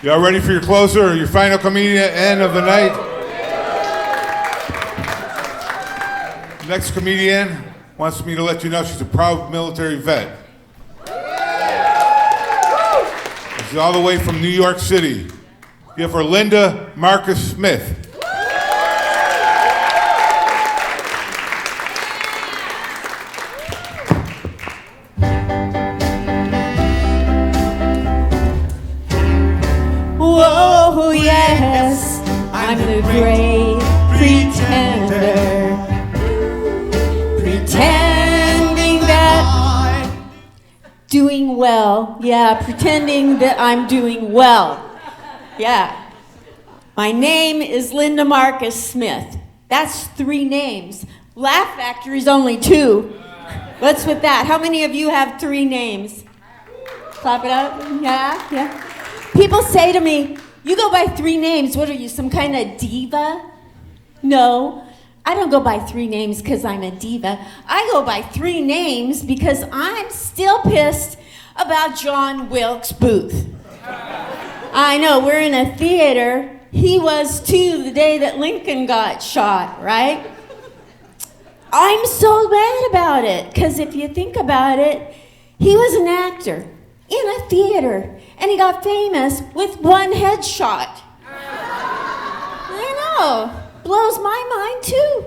Y'all ready for your closer or your final comedian end of the night? Next comedian wants me to let you know she's a proud military vet. She's all the way from New York City. Give her Linda Marcus Smith. Whoa, yes, I'm the great pretender. Pretending that doing well. Yeah, pretending that I'm doing well. Yeah. My name is Linda Marcus Smith. That's 3 names. Laugh Factory's only 2. What's with that? How many of you have 3 names? Clap it up. Yeah. People say to me, you go by 3 names. What are you, some kind of diva? No, I don't go by 3 names because I'm a diva. I go by 3 names because I'm still pissed about John Wilkes Booth. I know, we're in a theater. He was too the day that Lincoln got shot, right? I'm so mad about it because if you think about it, he was an actor in a theater and he got famous with 1 headshot. I know, blows my mind too.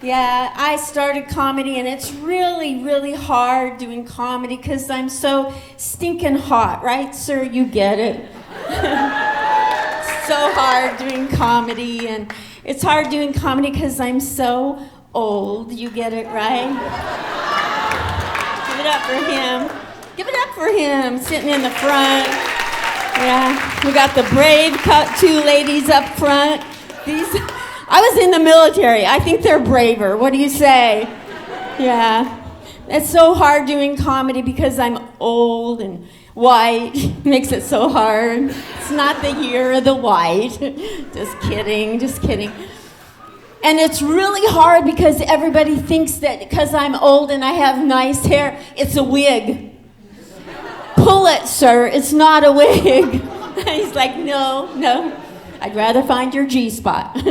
Yeah, I started comedy and it's really, really hard doing comedy because I'm so stinking hot, right, sir? You get it. So hard doing comedy, and it's hard doing comedy because I'm so old. You get it, right? Give it up for him. Give it up for him, sitting in the front. Yeah, we got the brave 2 ladies up front. I was in the military. I think they're braver. What do you say? Yeah. It's so hard doing comedy because I'm old and white. Makes it so hard. It's not the year of the white. Just kidding. And it's really hard because everybody thinks that because I'm old and I have nice hair, it's a wig. Pull it, sir. It's not a wig. He's like, no. I'd rather find your G-spot. It's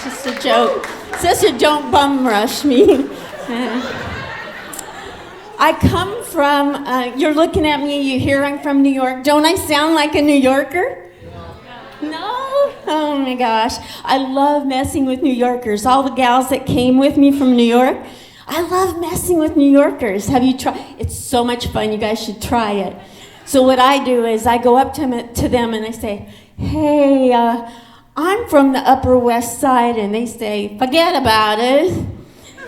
just a joke. Sister, don't bum rush me. I come from, you're looking at me, you hear I'm from New York. Don't I sound like a New Yorker? No? Oh my gosh. I love messing with New Yorkers. All the gals that came with me from New York, I love messing with New Yorkers. Have you tried? It's so much fun. You guys should try it. So what I do is I go up to them and I say, hey, I'm from the Upper West Side. And they say, forget about it.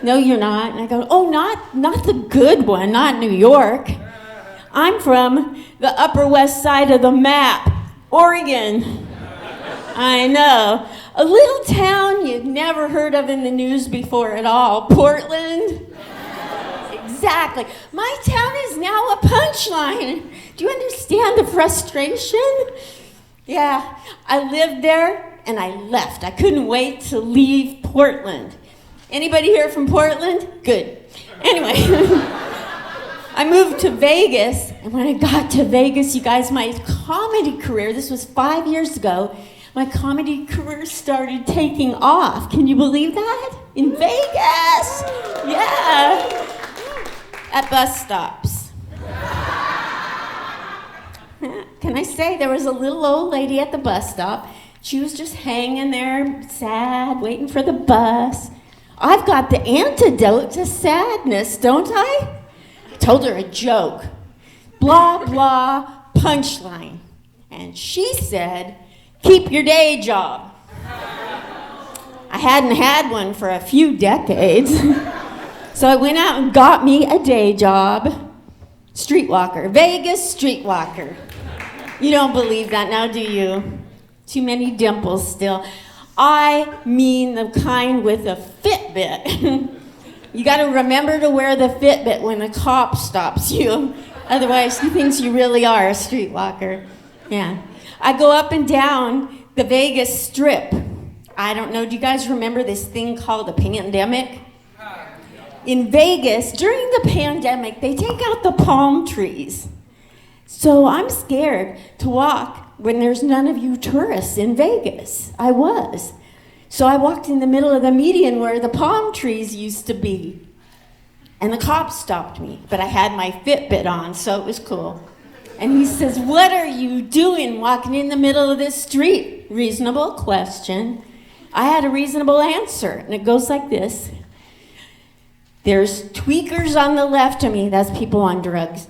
No, you're not. And I go, oh, not the good one, not New York. I'm from the Upper West Side of the map, Oregon. I know. A little town you've never heard of in the news before at all, Portland. Exactly. My town is now a punchline. Do you understand the frustration? Yeah, I lived there and I left. I couldn't wait to leave Portland. Anybody here from Portland? Good. Anyway, I moved to Vegas, and when I got to Vegas, you guys, my comedy career, this was 5 years ago, my comedy career started taking off. Can you believe that? In Vegas! Yeah. At bus stops. Can I say there was a little old lady at the bus stop. She was just hanging there, sad, waiting for the bus. I've got the antidote to sadness, don't I? I told her a joke. Blah, blah, punchline. And she said, keep your day job. I hadn't had one for a few decades. So I went out and got me a day job. Streetwalker, Vegas streetwalker. You don't believe that now, do you? Too many dimples still. I mean the kind with a Fitbit. You got to remember to wear the Fitbit when the cop stops you. Otherwise, he thinks you really are a streetwalker. Yeah. I go up and down the Vegas Strip. I don't know, do you guys remember this thing called a pandemic? In Vegas, during the pandemic, they take out the palm trees. So I'm scared to walk when there's none of you tourists in Vegas. I was. So I walked in the middle of the median where the palm trees used to be. And the cop stopped me, but I had my Fitbit on, so it was cool. And he says, "What are you doing walking in the middle of this street?" Reasonable question. I had a reasonable answer, and it goes like this. There's tweakers on the left of me, that's people on drugs.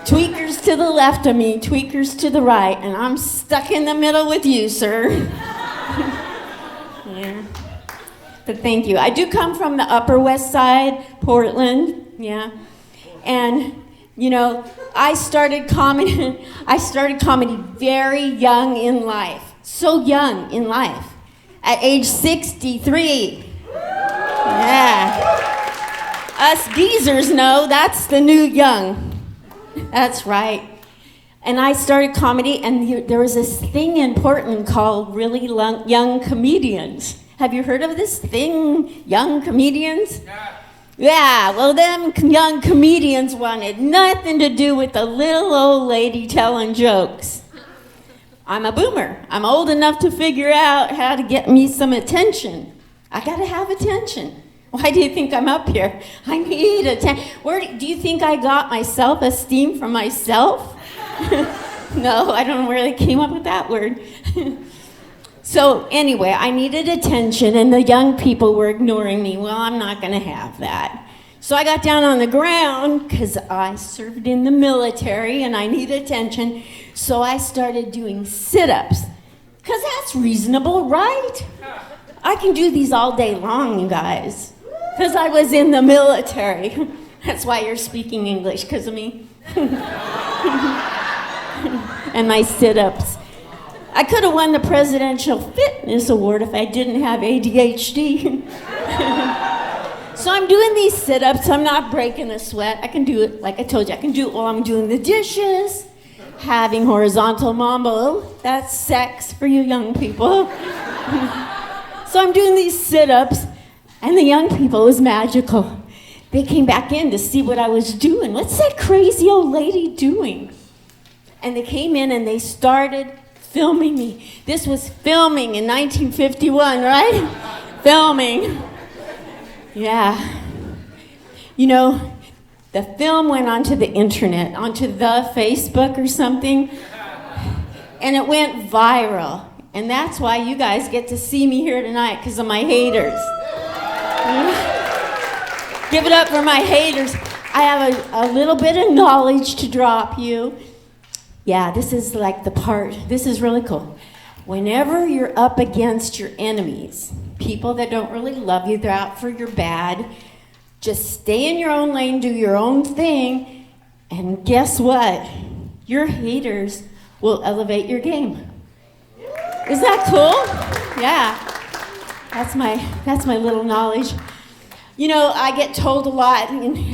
Tweakers to the left of me, tweakers to the right, and I'm stuck in the middle with you, sir. Yeah. But thank you. I do come from the Upper West Side, Portland, yeah. And, you know, I started comedy very young in life. So young in life. At age 63. Yeah. Us geezers know that's the new young. That's right. And I started comedy, and there was this thing in Portland called really young comedians. Have you heard of this thing, young comedians? Yeah, well, them young comedians wanted nothing to do with the little old lady telling jokes. I'm a boomer. I'm old enough to figure out how to get me some attention. I gotta have attention. Why do you think I'm up here? I need attention. Where do you think I got my self-esteem from myself? No, I don't know where they came up with that word. So anyway, I needed attention, and the young people were ignoring me. Well, I'm not going to have that. So I got down on the ground because I served in the military, and I need attention. So I started doing sit-ups because that's reasonable, right? I can do these all day long, you guys, because I was in the military. That's why you're speaking English, because of me. And my sit-ups. I could have won the Presidential Fitness Award if I didn't have ADHD. So I'm doing these sit-ups. I'm not breaking a sweat. I can do it, like I told you, I can do it while I'm doing the dishes, having horizontal mambo. That's sex for you young people. So I'm doing these sit-ups, and the young people, it was magical. They came back in to see what I was doing. What's that crazy old lady doing? And they came in and they started filming me. This was filming in 1951, right? Filming. Yeah. You know, the film went onto the internet, onto the Facebook or something, and it went viral. And that's why you guys get to see me here tonight, because of my haters. Give it up for my haters. I have a little bit of knowledge to drop you. Yeah, this is like the part, this is really cool. Whenever you're up against your enemies, people that don't really love you, they're out for your bad, just stay in your own lane, do your own thing, and guess what? Your haters will elevate your game. Isn't that cool? Yeah, that's my little knowledge. You know, I get told a lot,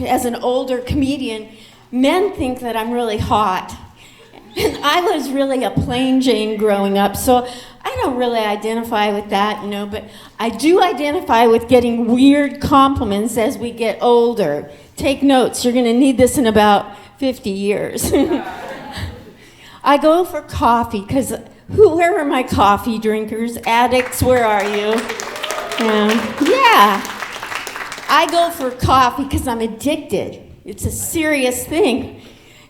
as an older comedian, men think that I'm really hot. And I was really a plain Jane growing up, so I don't really identify with that, you know, but I do identify with getting weird compliments as we get older. Take notes, you're gonna need this in about 50 years. I go for coffee, because where are my coffee drinkers? Addicts, where are you? Yeah. I go for coffee because I'm addicted. It's a serious thing.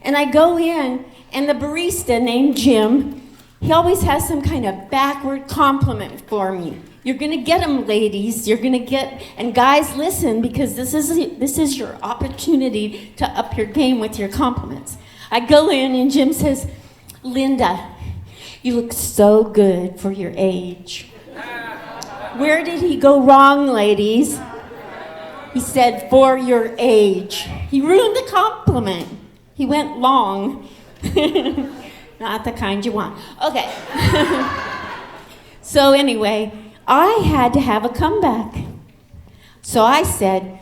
And I go in, and the barista named Jim, he always has some kind of backward compliment for me. You're gonna get them, ladies. You're gonna get, and guys, listen, because this is your opportunity to up your game with your compliments. I go in, and Jim says, "Linda, you look so good for your age." Where did he go wrong, ladies? He said, "For your age." He ruined the compliment. He went long. Not the kind you want. Okay. So anyway, I had to have a comeback. So I said,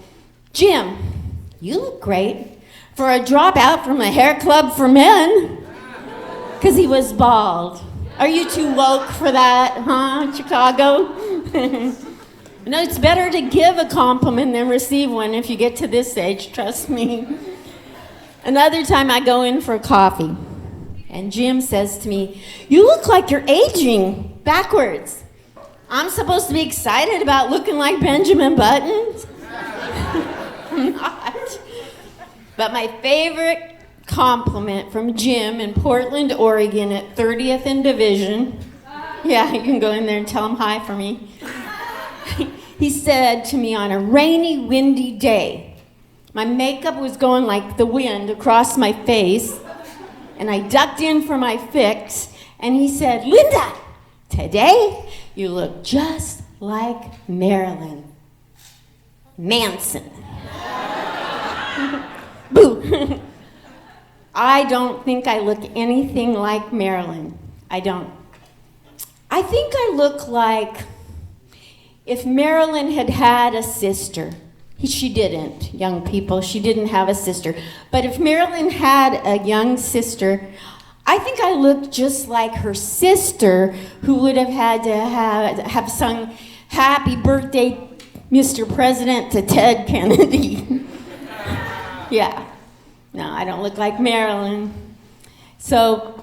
"Jim, you look great for a dropout from a hair club for men." Because he was bald. Are you too woke for that, huh, Chicago? No, it's better to give a compliment than receive one if you get to this age, trust me. Another time I go in for coffee. And Jim says to me, "You look like you're aging backwards." I'm supposed to be excited about looking like Benjamin Button? I'm not. But my favorite compliment from Jim in Portland, Oregon at 30th and Division. Yeah, you can go in there and tell him hi for me. He said to me on a rainy, windy day, my makeup was going like the wind across my face, and I ducked in for my fix, and he said, "Linda, today you look just like Marilyn Manson." Boo. I don't think I look anything like Marilyn. I don't. I think I look like if Marilyn had had a sister. She didn't, young people. She didn't have a sister. But if Marilyn had a young sister, I think I look just like her sister, who would have had to have sung "Happy Birthday, Mr. President" to Ted Kennedy. Yeah. No, I don't look like Marilyn. So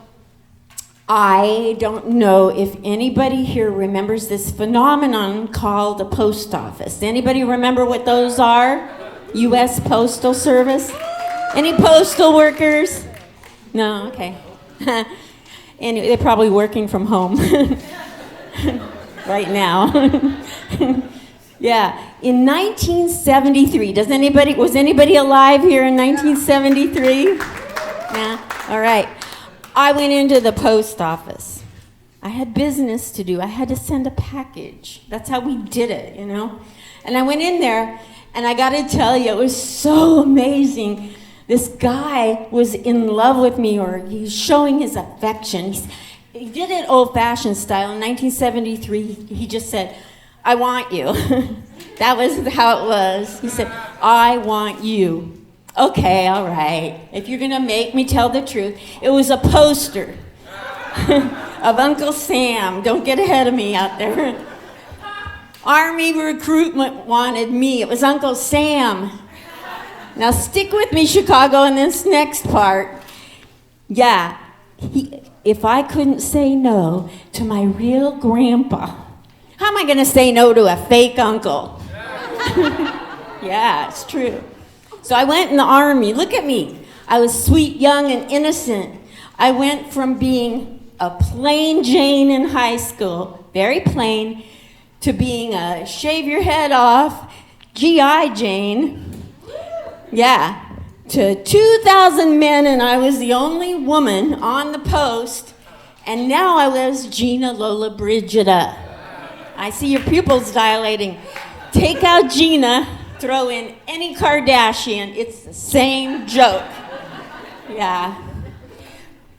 I don't know if anybody here remembers this phenomenon called a post office. Anybody remember what those are? U.S. Postal Service? Any postal workers? No, okay. Anyway, they're probably working from home right now. Yeah, in 1973, was anybody alive here in 1973? Yeah, all right. I went into the post office. I had business to do. I had to send a package. That's how we did it, you know? And I went in there, and I got to tell you, it was so amazing. This guy was in love with me, or he's showing his affection. He did it old-fashioned style. In 1973, he just said, "I want you." That was how it was. He said, "I want you." Okay, all right. If you're gonna make me tell the truth, it was a poster of Uncle Sam. Don't get ahead of me out there. Army recruitment wanted me. It was Uncle Sam. Now stick with me, Chicago, in this next part. Yeah, if I couldn't say no to my real grandpa, how am I gonna say no to a fake uncle? Yeah, it's true. So I went in the Army. Look at me. I was sweet, young, and innocent. I went from being a plain Jane in high school, very plain, to being a shave your head off GI Jane. Yeah, to 2,000 men, and I was the only woman on the post. And now I was Gina Lola Brigida. I see your pupils dilating. Take out Gina, throw in any Kardashian, it's the same joke. Yeah.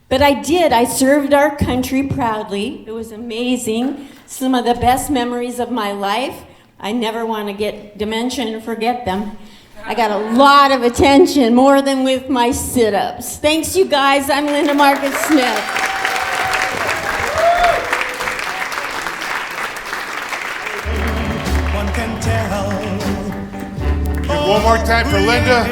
But I served our country proudly. It was amazing. Some of the best memories of my life. I never want to get dementia and forget them. I got a lot of attention, more than with my sit-ups. Thanks, you guys. I'm Linda Margaret Smith. One can tell. One more time for Linda.